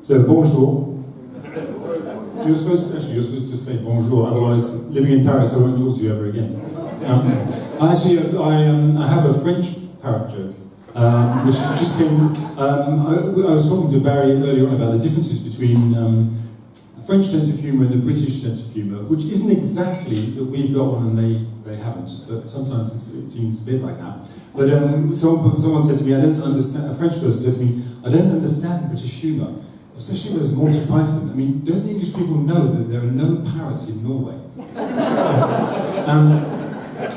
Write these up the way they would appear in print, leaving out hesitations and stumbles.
So, bonjour. You're supposed to say bonjour, otherwise, living in Paris, I won't talk to you ever again. I have a French parrot joke, which just came. I was talking to Barry earlier on about the differences between the French sense of humour and the British sense of humour, which isn't exactly that we've got one and they haven't, but sometimes it seems a bit like that. But someone said to me, I don't understand, a French person said to me, I don't understand British humour, especially those Monty Python. I mean, don't the English people know that there are no parrots in Norway?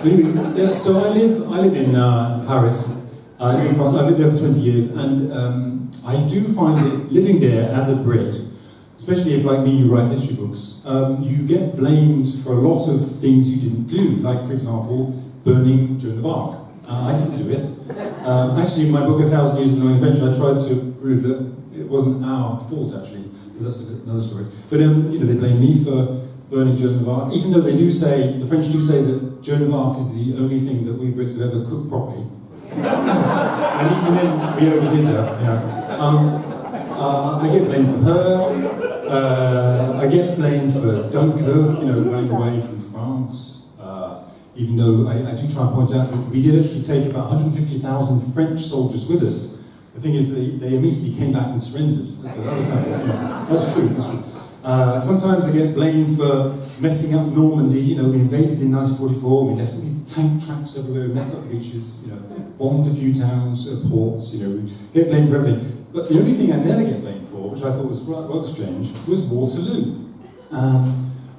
Anyway, yeah, so I live in Paris. I've lived there for 20 years, and I do find that living there as a Brit, especially if, like me, you write history books, you get blamed for a lot of things you didn't do, like, for example, burning Joan of Arc. I didn't do it. Actually, in my book, 1,000 Years of Knowing Adventure, I tried to prove that it wasn't our fault, actually, but that's another story. But, they blame me for burning Joan of Arc, even though the French do say that Joan of Arc is the only thing that we Brits have ever cooked properly. And even then, we overdid her, I get blamed for her. I get blamed for Dunkirk, running away from France. Even though I do try and point out that we did actually take about 150,000 French soldiers with us. The thing is, they immediately came back and surrendered. That's true. Sometimes I get blamed for messing up Normandy. We invaded in 1944. We left all these tank tracks everywhere. We messed up the beaches. Bombed a few towns, ports. We get blamed for everything. But the only thing I never get blamed for, which I thought was rather strange, was Waterloo.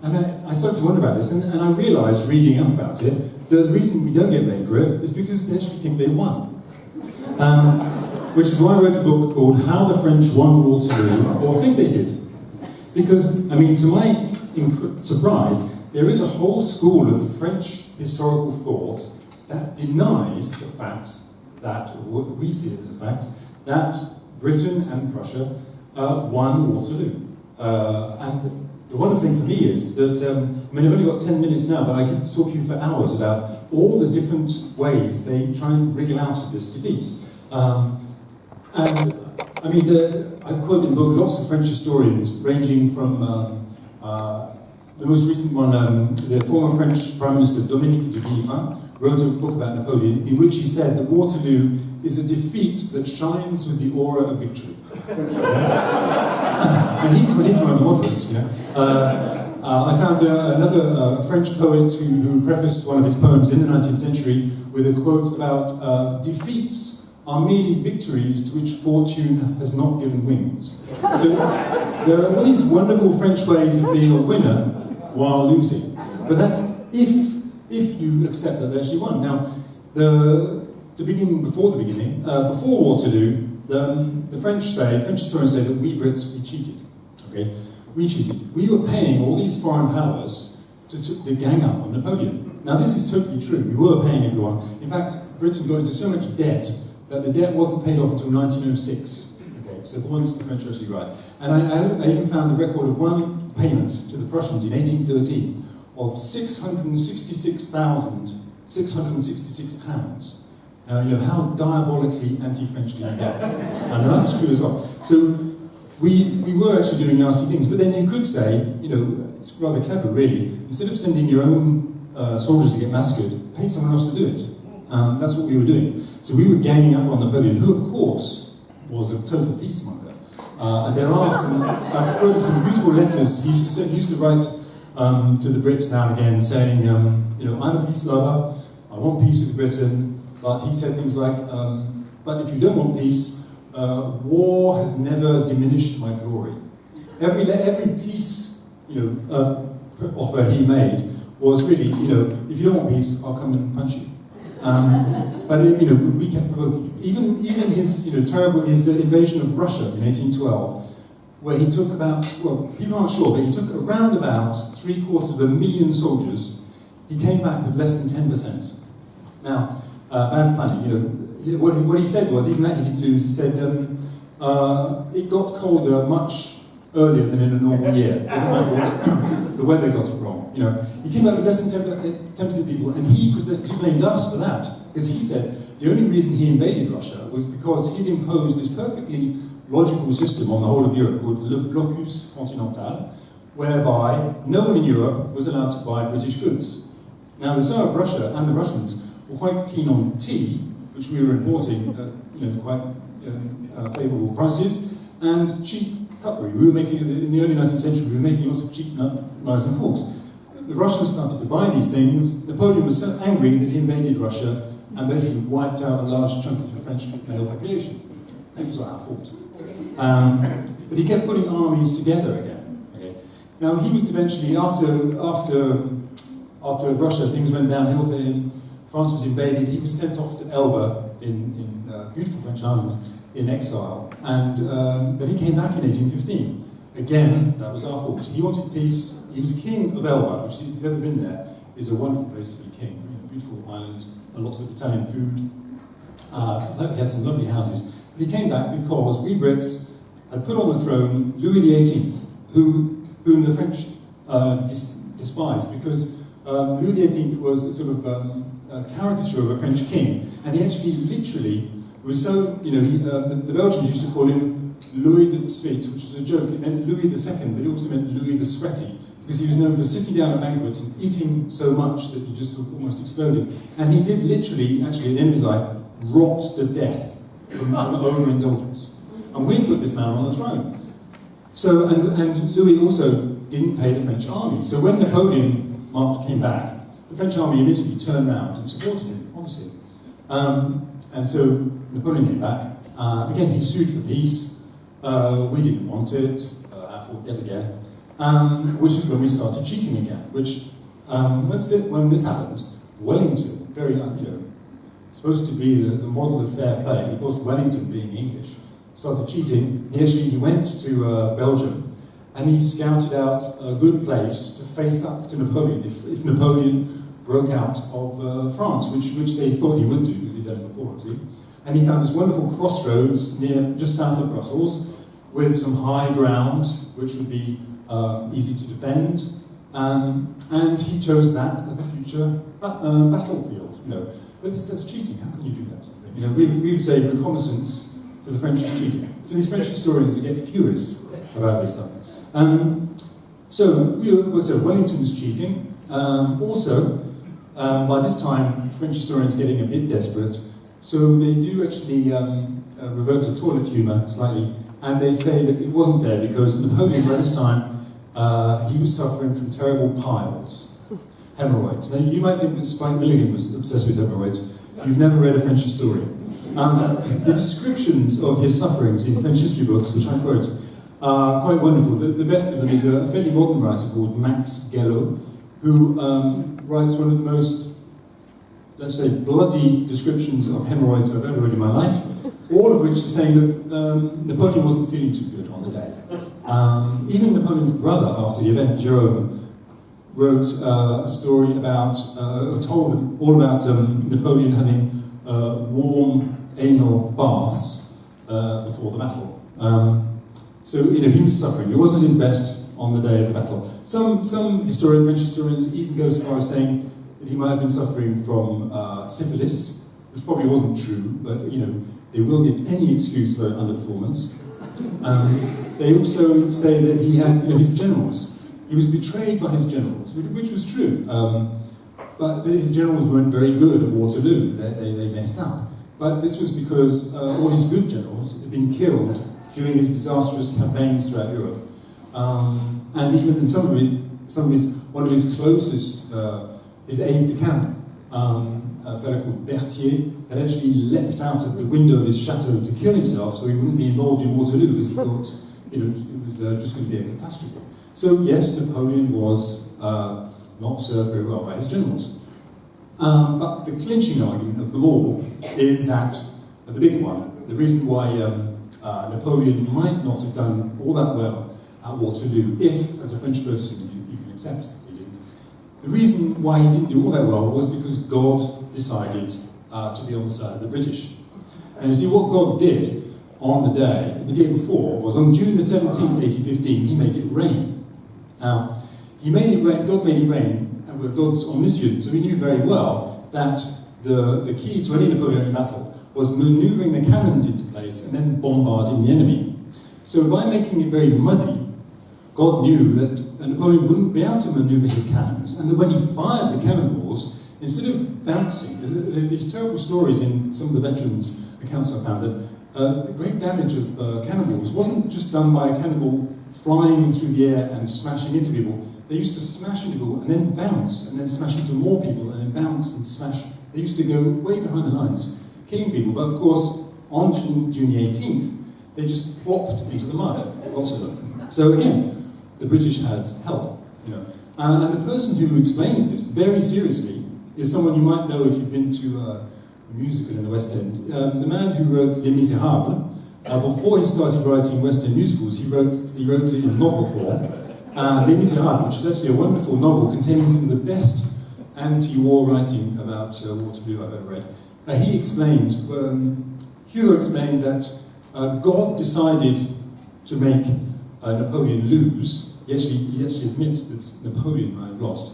And I started to wonder about this, and I realised, reading up about it, the reason we don't get blamed for it is because they actually think they won. Which is why I wrote a book called How the French Won Waterloo, or think they did. Because, to my surprise, there is a whole school of French historical thought that denies the fact that, we see it as a fact, that Britain and Prussia won Waterloo. And the wonderful thing for me is that, I've only got 10 minutes now, but I could talk to you for hours about all the different ways they try and wriggle out of this defeat. I quote in the book lots of French historians, ranging from the most recent one, the former French Prime Minister Dominique de Villepin wrote a book about Napoleon in which he said that Waterloo is a defeat that shines with the aura of victory. And he's one of the moderates, I found another French poet who prefaced one of his poems in the 19th century with a quote about defeats are merely victories to which fortune has not given wings. So there are all these wonderful French ways of being a winner while losing. But that's if you accept that they actually won. Now, before Waterloo, the French historians say that we Brits, we cheated. Okay? We cheated. We were paying all these foreign powers to gang up on Napoleon. Now, this is totally true. We were paying everyone. In fact, Britain got into so much debt that the debt wasn't paid off until 1906. Okay, so for once the French are actually right. And I even found the record of one payment to the Prussians in 1813 of £666,666. Now, how diabolically anti-French can you get? And that's true as well. So we were actually doing nasty things, but then you could say, it's rather clever really, instead of sending your own soldiers to get massacred, pay someone else to do it. That's what we were doing. So we were ganging up on Napoleon, who of course was a total peacemonger. And there are I've wrote some beautiful letters he used to write to the Brits now and again saying, I'm a peace lover, I want peace with Britain, but he said things like, but if you don't want peace, war has never diminished my glory. Every peace offer he made was really, if you don't want peace, I'll come and punch you. But we kept provoking him. Even his his invasion of Russia in 1812, where he took about, people aren't sure, but he took around about 750,000 soldiers. He came back with less than 10%. Now, bad planning. What he said was, even that he didn't lose. He said it got colder much earlier than in a normal year. It wasn't my fault. The weather got it wrong. He came out with less than 10% people, and he blamed us for that, because he said the only reason he invaded Russia was because he'd imposed this perfectly logical system on the whole of Europe called le blocus continental, whereby no one in Europe was allowed to buy British goods. Now, the Tsar of Russia and the Russians were quite keen on tea, which we were importing at quite favourable prices, and cheap cutlery. We were making, in the early 19th century, we were making lots of cheap knives and forks. The Russians started to buy these things. Napoleon was so angry that he invaded Russia and basically wiped out a large chunk of the French male population. It was our fault. But he kept putting armies together again. Okay? Now, he was eventually, after Russia, things went downhill for him. France was invaded. He was sent off to Elba in beautiful French island in exile. But he came back in 1815. Again, that was our fault. He wanted peace. He was king of Elba, which, if you've ever been there, is a wonderful place to be king. Beautiful island, and lots of Italian food. He had some lovely houses. But he came back because we Brits had put on the throne Louis XVIII, whom the French despised, because Louis XVIII was a sort of a caricature of a French king, and he actually literally was so, the Belgians used to call him Louis de Suite, which was a joke. It meant Louis II, but it also meant Louis the Sweaty, because he was known for sitting down at banquets and eating so much that he just sort of almost exploded. And he did literally, actually, at the end of his life, rot to death from overindulgence. And we put this man on the throne. So, and Louis also didn't pay the French army. So when Napoleon came back, the French army immediately turned around and supported him, obviously. And so Napoleon came back. Again, he sued for peace. We didn't want it, our fault yet again. Which is when we started cheating again. Which, when this happened, Wellington, very, supposed to be the model of fair play, of course, Wellington being English, started cheating. He went to Belgium, and he scouted out a good place to face up to Napoleon if Napoleon broke out of France, which they thought he would do, because he'd done it before, see? And he found this wonderful crossroads just south of Brussels, with some high ground, which would be easy to defend, and he chose that as the future battlefield. But that's cheating. How can you do that? We would say reconnaissance to the French is cheating. For these French historians, they get furious about this stuff. So Wellington was cheating. Also, by this time, French historians are getting a bit desperate, so they do actually revert to toilet humour slightly, and they say that it wasn't there because Napoleon, by this time, he was suffering from terrible piles, hemorrhoids. Now, you might think that Spike Milligan was obsessed with hemorrhoids. You've never read a French historian. The descriptions of his sufferings in French history books, which I quote, are quite wonderful. The best of them is a fairly modern writer called Max Gello, who writes one of the most, let's say, bloody descriptions of hemorrhoids I've ever read in my life, all of which are saying that Napoleon wasn't feeling too good on the day. Even Napoleon's brother, after the event, Jerome, wrote a story about, told all about Napoleon having warm anal baths before the battle. So, he was suffering. It wasn't his best on the day of the battle. Some French historians even go as far as saying that he might have been suffering from syphilis, which probably wasn't true, but, they will give any excuse for underperformance. They also say that he had, his generals. He was betrayed by his generals, which was true. But his generals weren't very good at Waterloo. They messed up. But this was because all his good generals had been killed during his disastrous campaigns throughout Europe. And even in one of his closest, his aide-de-camp, a fellow called Berthier, had actually leapt out of the window of his chateau to kill himself so he wouldn't be involved in Waterloo, because he thought it was just going to be a catastrophe. So yes, Napoleon was not served very well by his generals. But the clinching argument of them all is that, the big one, the reason why Napoleon might not have done all that well at Waterloo, if, as a French person, you can accept he didn't. The reason why he didn't do all that well was because God decided to be on the side of the British. And you see, what God did on the day before, was on June the 17th, 1815, he made it rain. Now, God made it rain, and with God's omniscience, so he knew very well that the key to any Napoleonic battle was manoeuvring the cannons into place and then bombarding the enemy. So by making it very muddy, God knew that Napoleon wouldn't be able to maneuver his cannons, and that when he fired the cannonballs, instead of bouncing, there are these terrible stories in some of the veterans' accounts I found that the great damage of cannonballs wasn't just done by a cannonball flying through the air and smashing into people. They used to smash into people and then bounce, and then smash into more people, and then bounce and smash. They used to go way behind the lines, killing people. But of course, on June the 18th, they just plopped into the mud, lots of them. So again, the British had help, you know. And the person who explains this very seriously is someone you might know if you've been to a musical in the West End. The man who wrote Les Miserables, before he started writing West End musicals, he wrote it in novel form. Les Miserables, which is actually a wonderful novel containing some of the best anti-war writing about Waterloo I've ever read. He explained, Hugo explained that God decided to make Napoleon lose. He actually admits that Napoleon might have lost,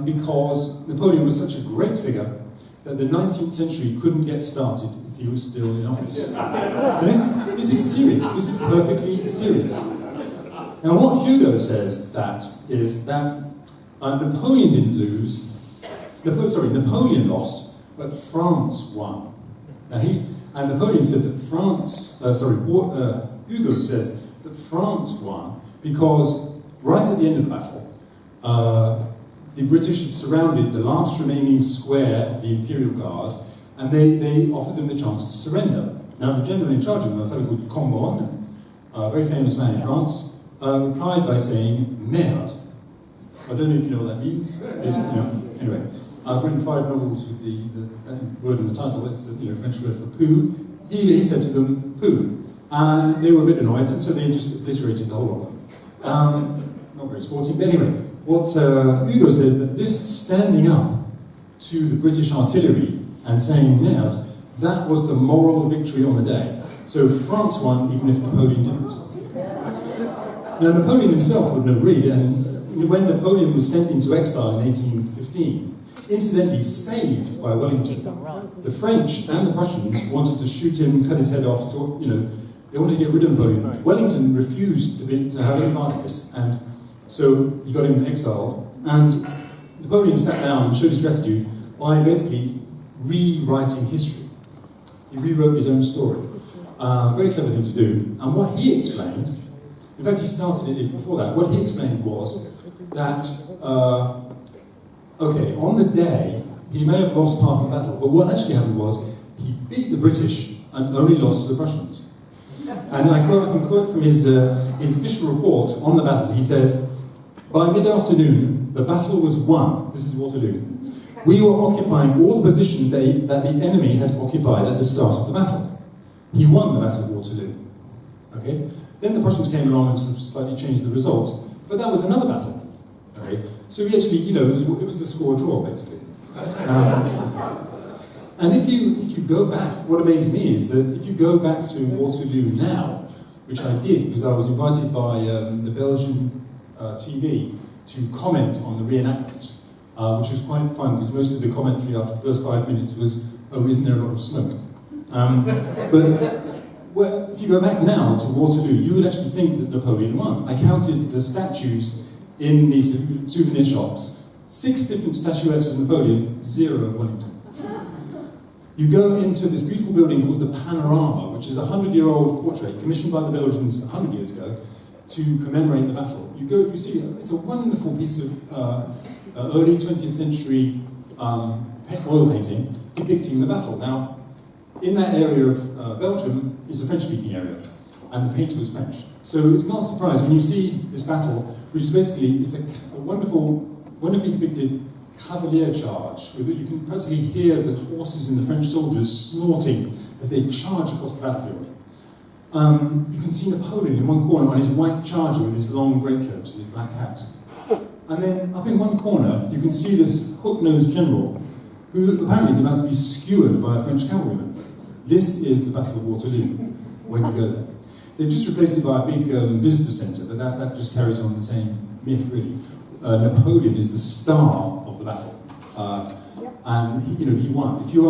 because Napoleon was such a great figure that the 19th century couldn't get started if he was still in office. This is serious. This is perfectly serious. Now, what Hugo says is that Napoleon didn't lose. Napoleon lost, but France won. Now Napoleon said that Hugo says that France won because right at the end of the battle, the British had surrounded the last remaining square of the Imperial Guard, and they offered them the chance to surrender. Now, the general in charge of them, a fellow called Cambon, a very famous man in France, replied by saying, merde. I don't know if you know what that means. Anyway, I've written 5 novels with the word in the title. That's the French word for poo. He said to them, poo. And they were a bit annoyed, and so they just obliterated the whole of them. Not very sporting, but anyway, what Hugo says that this standing up to the British artillery and saying merde, that was the moral victory on the day. So France won, even if Napoleon didn't. Now, Napoleon himself would have agreed, and when Napoleon was sent into exile in 1815, incidentally saved by Wellington, the French and the Prussians wanted to shoot him, cut his head off, they wanted to get rid of Napoleon. Wellington refused to have any part of this, and so he got him exiled, and Napoleon sat down and showed his gratitude by basically rewriting history. He rewrote his own story. Very clever thing to do. And what he explained, in fact he started it before that, what he explained was that, on the day, he may have lost part of the battle, but what actually happened was, he beat the British and only lost to the Prussians. And I can quote from his official report on the battle. He said, by mid-afternoon, the battle was won. This is Waterloo. We were occupying all the positions that the enemy had occupied at the start of the battle. He won the Battle of Waterloo. Okay? Then the Prussians came along and sort of slightly changed the result. But that was another battle. Okay? So he actually, it was the score draw, basically. And if you go back, what amazes me is that if you go back to Waterloo now, which I did because I was invited by the Belgian TV to comment on the reenactment, which was quite fun because most of the commentary after the first 5 minutes was, oh, isn't there a lot of smoke? But if you go back now to Waterloo, you would actually think that Napoleon won. I counted the statues in these souvenir shops. 6 different statuettes of Napoleon, 0 of Wellington. You go into this beautiful building called the Panorama, which is a 100-year-old portrait commissioned by the Belgians 100 years ago to commemorate the battle. You see, it's a wonderful piece of early 20th century oil painting depicting the battle. Now, in that area of Belgium is a French-speaking area, and the painter was French. So it's not a surprise when you see this battle, which is basically, it's a wonderfully depicted cavalier charge, where you can practically hear the horses and the French soldiers snorting as they charge across the battlefield. You can see Napoleon in one corner on his white charger with his long greatcoat and his black hat. And then up in one corner, you can see this hook-nosed general, who apparently is about to be skewered by a French cavalryman. This is the Battle of Waterloo, when you go there. They've just replaced it by a big visitor centre, but that just carries on the same myth, really. Napoleon is the star of the battle, and he won. If you are